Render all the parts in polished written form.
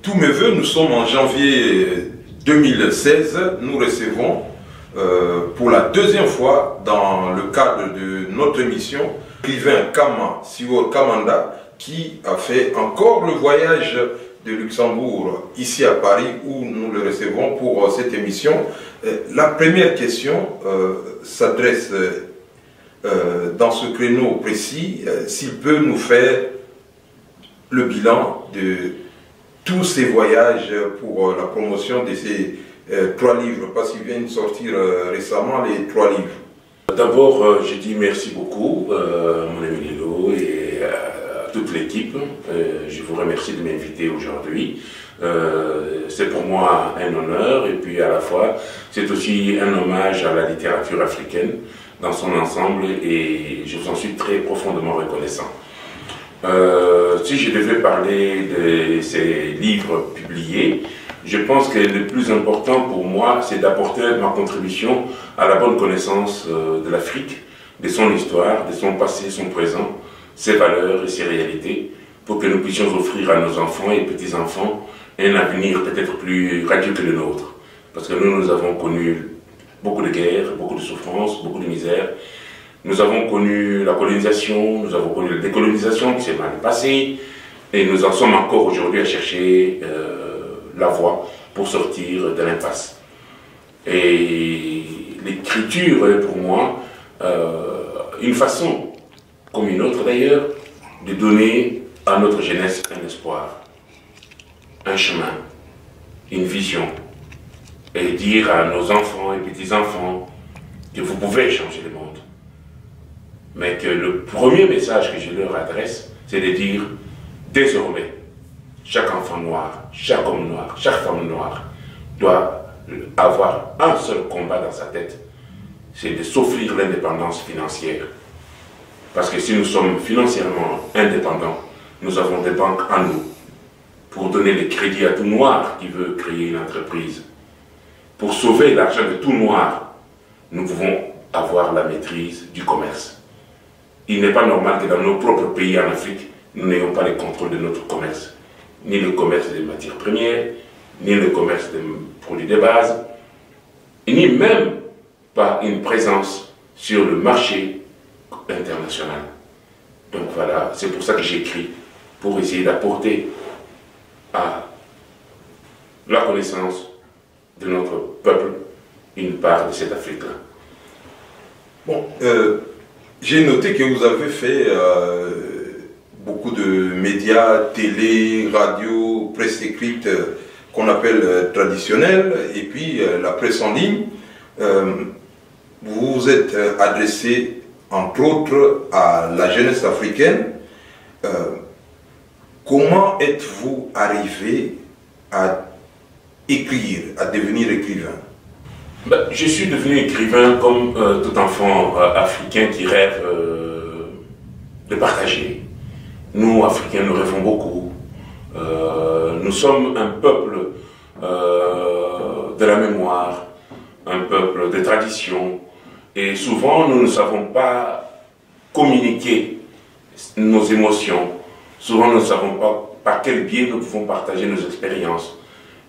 Tous mes voeux, nous sommes en janvier 2016. Nous recevons pour la deuxième fois dans le cadre de notre émission l'écrivain Kama Siwo Kamanda qui a fait encore le voyage de Luxembourg ici à Paris où nous le recevons pour cette émission. La première question s'adresse dans ce créneau précis, s'il peut nous faire le bilan de tous ces voyages pour la promotion de ces 3 livres, parce qu'ils viennent sortir récemment les 3 livres. D'abord, je dis merci beaucoup à mon ami Lilo et à toute l'équipe. Je vous remercie de m'inviter aujourd'hui. C'est pour moi un honneur et puis à la fois, c'est aussi un hommage à la littérature africaine dans son ensemble et je vous en suis très profondément reconnaissant. Si je devais parler de ces livres publiés, je pense que le plus important pour moi, c'est d'apporter ma contribution à la bonne connaissance de l'Afrique, de son histoire, de son passé, son présent, ses valeurs et ses réalités, pour que nous puissions offrir à nos enfants et petits-enfants un avenir peut-être plus radieux que le nôtre. Parce que nous avons connu beaucoup de guerres, beaucoup de souffrances, beaucoup de misères. Nous avons connu la colonisation, nous avons connu la décolonisation qui s'est mal passée, et nous en sommes encore aujourd'hui à chercher la voie pour sortir de l'impasse. Et l'écriture est pour moi une façon, comme une autre d'ailleurs, de donner à notre jeunesse un espoir, un chemin, une vision, et dire à nos enfants et petits-enfants que vous pouvez changer le monde. Mais que le premier message que je leur adresse, c'est de dire, désormais, chaque enfant noir, chaque homme noir, chaque femme noire doit avoir un seul combat dans sa tête, c'est de s'offrir l'indépendance financière. Parce que si nous sommes financièrement indépendants, nous avons des banques à nous pour donner le crédit à tout noir qui veut créer une entreprise. Pour sauver l'argent de tout noir, nous pouvons avoir la maîtrise du commerce. Il n'est pas normal que dans nos propres pays en Afrique, nous n'ayons pas le contrôle de notre commerce. Ni le commerce des matières premières, ni le commerce des produits de base, ni même pas une présence sur le marché international. Donc voilà, c'est pour ça que j'écris, pour essayer d'apporter à la connaissance de notre peuple une part de cette Afrique-là. Bon, j'ai noté que vous avez fait beaucoup de médias, télé, radio, presse écrite qu'on appelle traditionnelle, et puis la presse en ligne. Vous vous êtes adressé, entre autres, à la jeunesse africaine. Comment êtes-vous arrivé à écrire, à devenir écrivain? Je suis devenu écrivain comme tout enfant africain qui rêve de partager. Nous, Africains, nous rêvons beaucoup. Nous sommes un peuple de la mémoire, un peuple de tradition. Et souvent, nous ne savons pas communiquer nos émotions. Souvent, nous ne savons pas par quel biais nous pouvons partager nos expériences.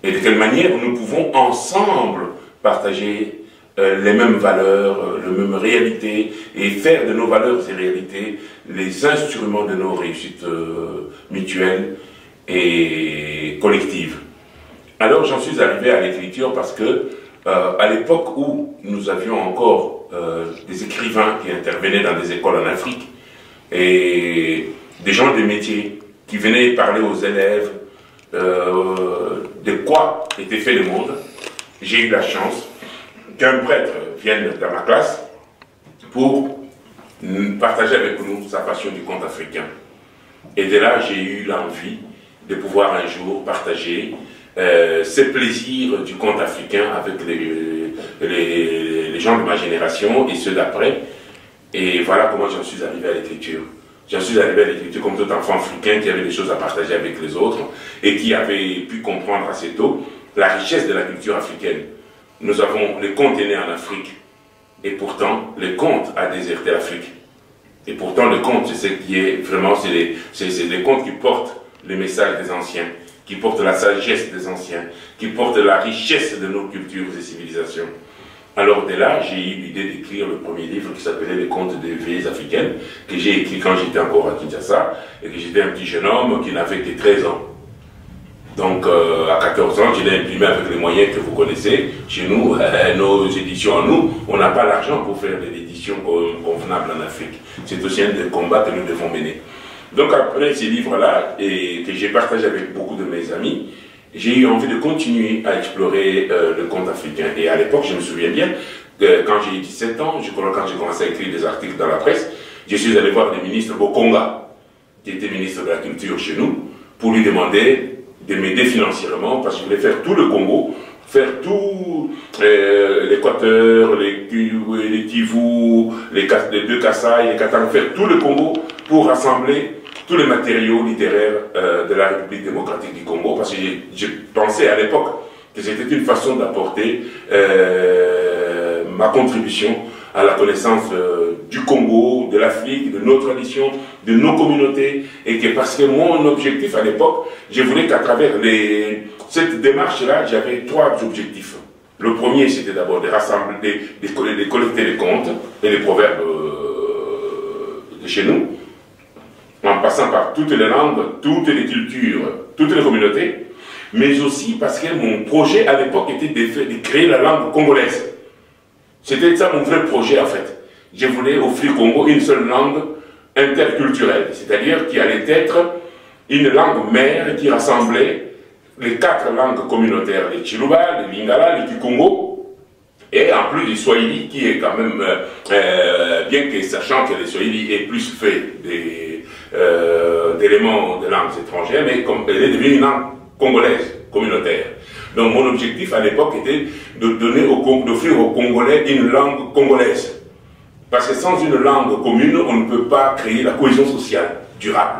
Et de quelle manière nous pouvons ensemble partager les mêmes valeurs, les mêmes réalités, et faire de nos valeurs et réalités les instruments de nos réussites mutuelles et collectives. Alors j'en suis arrivé à l'écriture parce que à l'époque où nous avions encore des écrivains qui intervenaient dans des écoles en Afrique et des gens de métier qui venaient parler aux élèves de quoi était fait le monde, j'ai eu la chance qu'un prêtre vienne dans ma classe pour partager avec nous sa passion du conte africain. Et de là, j'ai eu l'envie de pouvoir un jour partager ce plaisir du conte africain avec les gens de ma génération et ceux d'après. Et voilà comment j'en suis arrivé à l'écriture. J'en suis arrivé à l'écriture comme tout enfant africain qui avait des choses à partager avec les autres et qui avait pu comprendre assez tôt la richesse de la culture africaine. Nous avons les contes nés en Afrique et pourtant le conte a déserté l'Afrique. Et pourtant le conte, c'est ce qui est vraiment, c'est les contes qui portent le message des anciens, qui porte la sagesse des anciens, qui porte la richesse de nos cultures et civilisations. Alors dès là, j'ai eu l'idée d'écrire le premier livre qui s'appelait Les Contes des vieilles africaines, que j'ai écrit quand j'étais encore à Kinshasa, et que j'étais un petit jeune homme qui n'avait que 13 ans. Donc à 14 ans, je l'ai imprimé avec les moyens que vous connaissez. Chez nous, nos éditions à nous, on n'a pas l'argent pour faire de l'édition convenable en Afrique. C'est aussi un des combats que nous devons mener. Donc après ces livres-là, et que j'ai partagé avec beaucoup de mes amis, j'ai eu envie de continuer à explorer le conte africain. Et à l'époque, je me souviens bien, quand j'ai eu 17 ans, quand j'ai commencé à écrire des articles dans la presse, je suis allé voir le ministre Bokonga, qui était ministre de la Culture chez nous, pour lui demander de m'aider financièrement, parce que je voulais faire tout le Congo, faire tout l'Équateur, les Kivu, les deux Kasaï, les Katanga, faire tout le Congo pour rassembler tous les matériaux littéraires de la République démocratique du Congo, parce que je pensais à l'époque que c'était une façon d'apporter ma contribution à la connaissance du Congo, de l'Afrique, de nos traditions, de nos communautés, et que parce que mon objectif à l'époque, je voulais qu'à travers cette démarche-là, j'avais 3 objectifs. Le premier, c'était d'abord de rassembler, de collecter les contes et les proverbes de chez nous, en passant par toutes les langues, toutes les cultures, toutes les communautés, mais aussi parce que mon projet à l'époque était de créer la langue congolaise. C'était ça mon vrai projet en fait. Je voulais offrir au Congo une seule langue interculturelle, c'est-à-dire qui allait être une langue mère qui rassemblait les 4 langues communautaires, les Chiluba, les Lingala, les Kikongo, et en plus du Swahili qui est quand même, bien que sachant que le Swahili est plus fait d'éléments de langues étrangères, mais comme elle est devenue une langue congolaise, communautaire. Donc mon objectif à l'époque était d'offrir aux Congolais une langue congolaise. Parce que sans une langue commune, on ne peut pas créer la cohésion sociale durable.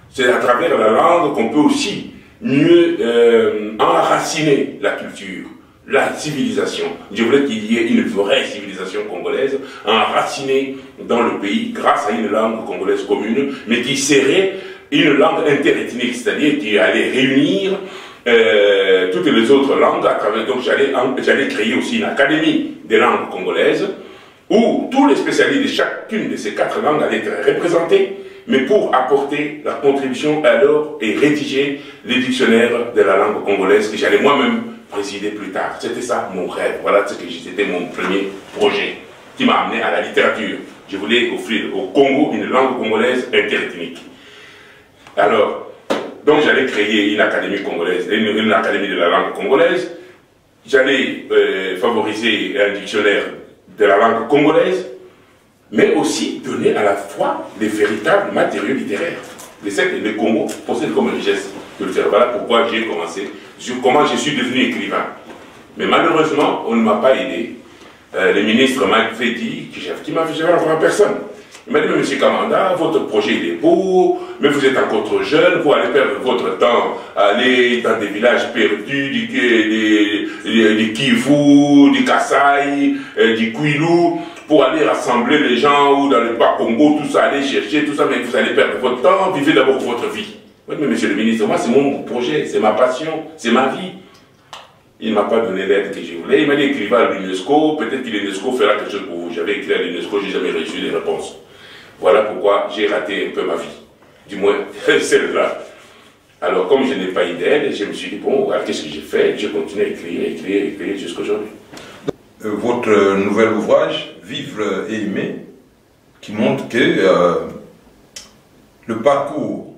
C'est à travers la langue qu'on peut aussi mieux enraciner la culture, la civilisation. Je voulais qu'il y ait une vraie civilisation congolaise enracinée dans le pays grâce à une langue congolaise commune, mais qui serait une langue interethnique, c'est-à-dire qui allait réunir toutes les autres langues à travers. Donc j'allais créer aussi une académie des langues congolaises où tous les spécialistes de chacune de ces 4 langues allaient être représentés, mais pour apporter la contribution alors et rédiger les dictionnaires de la langue congolaise que j'allais moi-même présider plus tard. C'était ça mon rêve, voilà ce que c'était mon premier projet qui m'a amené à la littérature. Je voulais offrir au Congo une langue congolaise interethnique. Alors, donc j'allais créer une académie congolaise, une académie de la langue congolaise. J'allais favoriser un dictionnaire de la langue congolaise, mais aussi donner à la fois des véritables matériaux littéraires. Le Congo possède comme richesse culturelle. Voilà pourquoi j'ai commencé, comment je suis devenu écrivain. Mais malheureusement, on ne m'a pas aidé. Le ministre m'a fait dire qu'il m'a fait voir personne. Il m'a dit, mais monsieur Kamanda, votre projet il est beau, mais vous êtes encore trop jeune, vous allez perdre votre temps à aller dans des villages perdus, du Kivu, du Kasaï, du Kwilu, pour aller rassembler les gens ou dans le Bas-Congo, tout ça, aller chercher, tout ça, mais vous allez perdre votre temps, vivez d'abord votre vie. Oui, mais monsieur le ministre, moi c'est mon projet, c'est ma passion, c'est ma vie. Il ne m'a pas donné l'aide que je voulais. Il m'a dit écrivez à l'UNESCO, peut-être que l'UNESCO fera quelque chose pour vous. J'avais écrit à l'UNESCO, je n'ai jamais reçu de réponse. Voilà pourquoi j'ai raté un peu ma vie. Du moins, celle-là. Alors, comme je n'ai pas eu d'aide, je me suis dit, bon, qu'est-ce que j'ai fait? J'ai continué à écrire jusqu'à aujourd'hui. Votre nouvel ouvrage, Vivre et aimer, qui montre que le parcours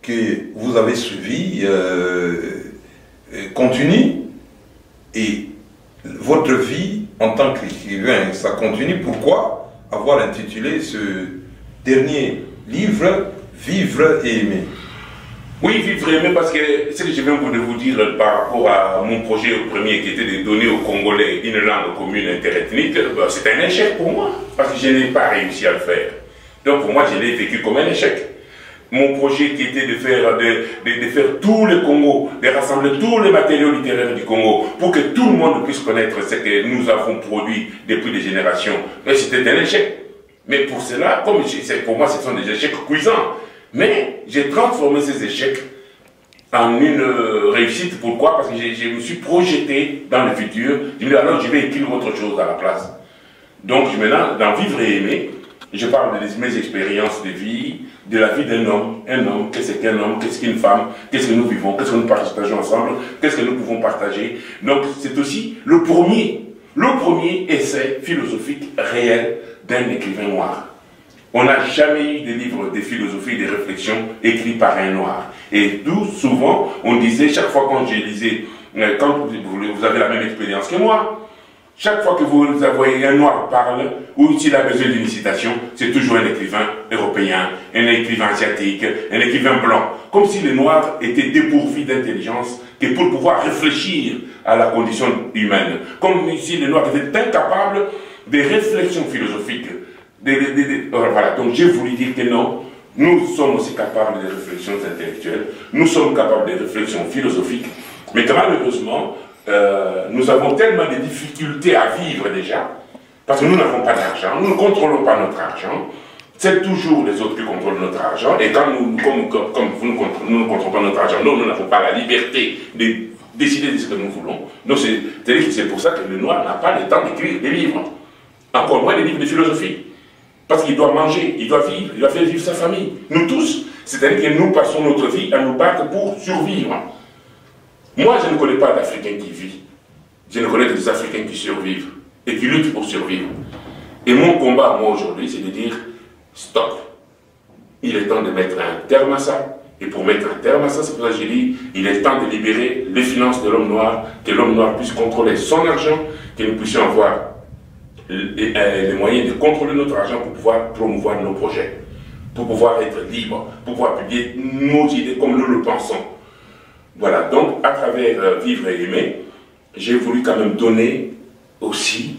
que vous avez suivi continue, et votre vie en tant qu'écrivain, ça continue. Pourquoi avoir intitulé ce dernier livre Vivre et aimer? Oui, vivre et aimer, parce que ce que je viens de vous dire par rapport à mon projet premier qui était de donner aux Congolais une langue commune interethnique, c'est un échec pour moi, parce que je n'ai pas réussi à le faire. Donc pour moi, je l'ai vécu comme un échec. Mon projet qui était de faire tout le Congo, de rassembler tous les matériaux littéraires du Congo, pour que tout le monde puisse connaître ce que nous avons produit depuis des générations. Mais c'était un échec. Mais pour cela, comme pour moi ce sont des échecs cuisants, mais j'ai transformé ces échecs en une réussite. Pourquoi? Parce que je me suis projeté dans le futur. Je me dis alors je vais écrire autre chose à la place. Donc maintenant, dans Vivre et Aimer, je parle de mes expériences de vie, de la vie d'un homme. Un homme, qu'est-ce qu'un homme, qu'est-ce qu'une femme, qu'est-ce que nous vivons, qu'est-ce que nous partageons ensemble, qu'est-ce que nous pouvons partager. Donc c'est aussi le premier essai philosophique réel d'un écrivain noir. On n'a jamais eu de livres de philosophie, de réflexion écrits par un noir. Et d'où souvent on disait, chaque fois quand je lisais, quand vous avez la même expérience que moi, chaque fois que vous voyez un noir parle, ou s'il a besoin d'une citation, c'est toujours un écrivain européen, un écrivain asiatique, un écrivain blanc. Comme si les noirs étaient dépourvus d'intelligence que pour pouvoir réfléchir à la condition humaine. Comme si les noirs étaient incapables de réflexions philosophiques. Voilà, donc j'ai voulu dire que non, nous sommes aussi capables de réflexions intellectuelles, nous sommes capables de réflexions philosophiques, mais malheureusement, nous avons tellement de difficultés à vivre déjà, parce que nous n'avons pas d'argent, nous ne contrôlons pas notre argent, c'est toujours les autres qui contrôlent notre argent, et quand nous, comme nous ne contrôlons pas notre argent, nous n'avons pas la liberté de décider de ce que nous voulons. Donc c'est pour ça que le noir n'a pas le temps d'écrire des livres, encore moins des livres de philosophie. Parce qu'il doit manger, il doit vivre, il doit faire vivre sa famille. Nous tous, c'est-à-dire que nous passons notre vie à nous battre pour survivre. Moi, je ne connais pas d'Africain qui vit. Je ne connais que des Africains qui survivent et qui luttent pour survivre. Et mon combat, moi, aujourd'hui, c'est de dire, stop. Il est temps de mettre un terme à ça. Et pour mettre un terme à ça, c'est pour ça que j'ai dit, il est temps de libérer les finances de l'homme noir, que l'homme noir puisse contrôler son argent, que nous puissions avoir les moyens de contrôler notre argent pour pouvoir promouvoir nos projets, pour pouvoir être libre, pour pouvoir publier nos idées comme nous le pensons. Voilà, donc à travers Vivre et Aimer, j'ai voulu quand même donner aussi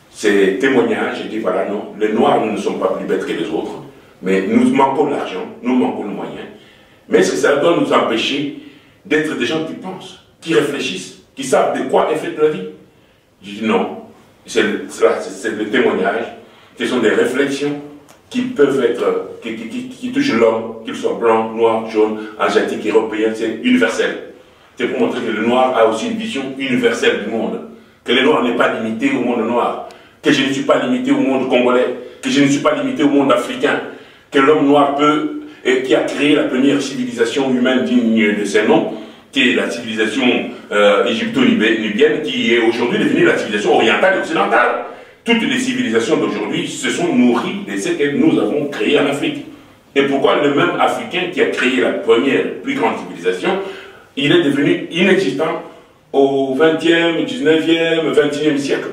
ces témoignages. J'ai dit voilà, non, les Noirs, nous ne sommes pas plus bêtes que les autres, mais nous manquons de l'argent, nous manquons de moyens. Mais est-ce que ça doit nous empêcher d'être des gens qui pensent, qui réfléchissent, qui savent de quoi est faite la vie? J'ai dit non. C'est le témoignage, ce sont des réflexions qui peuvent être, qui touchent l'homme, qu'il soit blanc, noir, jaune, asiatique, européen, c'est universel. C'est pour montrer que le noir a aussi une vision universelle du monde. Que le noir n'est pas limité au monde noir. Que je ne suis pas limité au monde congolais. Que je ne suis pas limité au monde africain. Que l'homme noir peut, et qui a créé la première civilisation humaine digne de ses noms, qui est la civilisation égypto-nubienne, qui est aujourd'hui devenue la civilisation orientale et occidentale. Toutes les civilisations d'aujourd'hui se sont nourries de ce que nous avons créé en Afrique. Et pourquoi le même Africain qui a créé la première, plus grande civilisation, il est devenu inexistant au 20e, 19e, 21e siècle?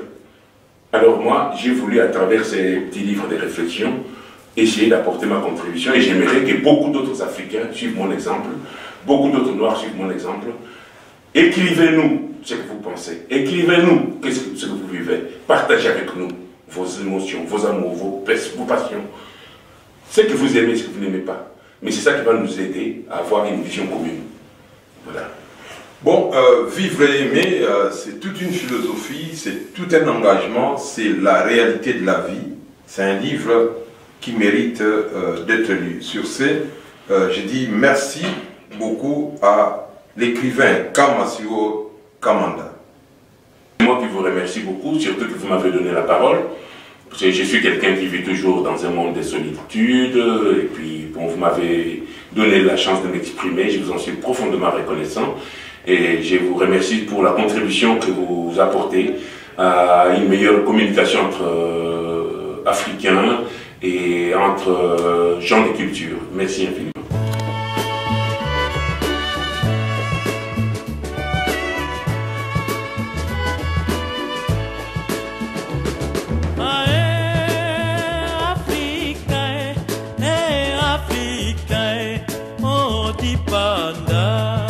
Alors moi, j'ai voulu, à travers ces petits livres de réflexion, essayer d'apporter ma contribution, et j'aimerais que beaucoup d'autres Africains suivent mon exemple, beaucoup d'autres Noirs suivent mon exemple. Écrivez-nous ce que vous pensez, écrivez-nous ce que vous vivez, partagez avec nous vos émotions, vos amours, vos passions, ce que vous aimez, ce que vous n'aimez pas. Mais c'est ça qui va nous aider à avoir une vision commune. Voilà. Bon, Vivre et Aimer, c'est toute une philosophie, c'est tout un engagement, c'est la réalité de la vie. C'est un livre qui mérite d'être lu. Sur ce, je dis merci beaucoup à l'écrivain Kamasio Kamanda. Moi qui vous remercie beaucoup, surtout que vous m'avez donné la parole. Parce que je suis quelqu'un qui vit toujours dans un monde de solitude, et puis bon, vous m'avez donné la chance de m'exprimer, je vous en suis profondément reconnaissant. Et je vous remercie pour la contribution que vous apportez à une meilleure communication entre Africains et entre gens de culture. Merci infiniment. Panda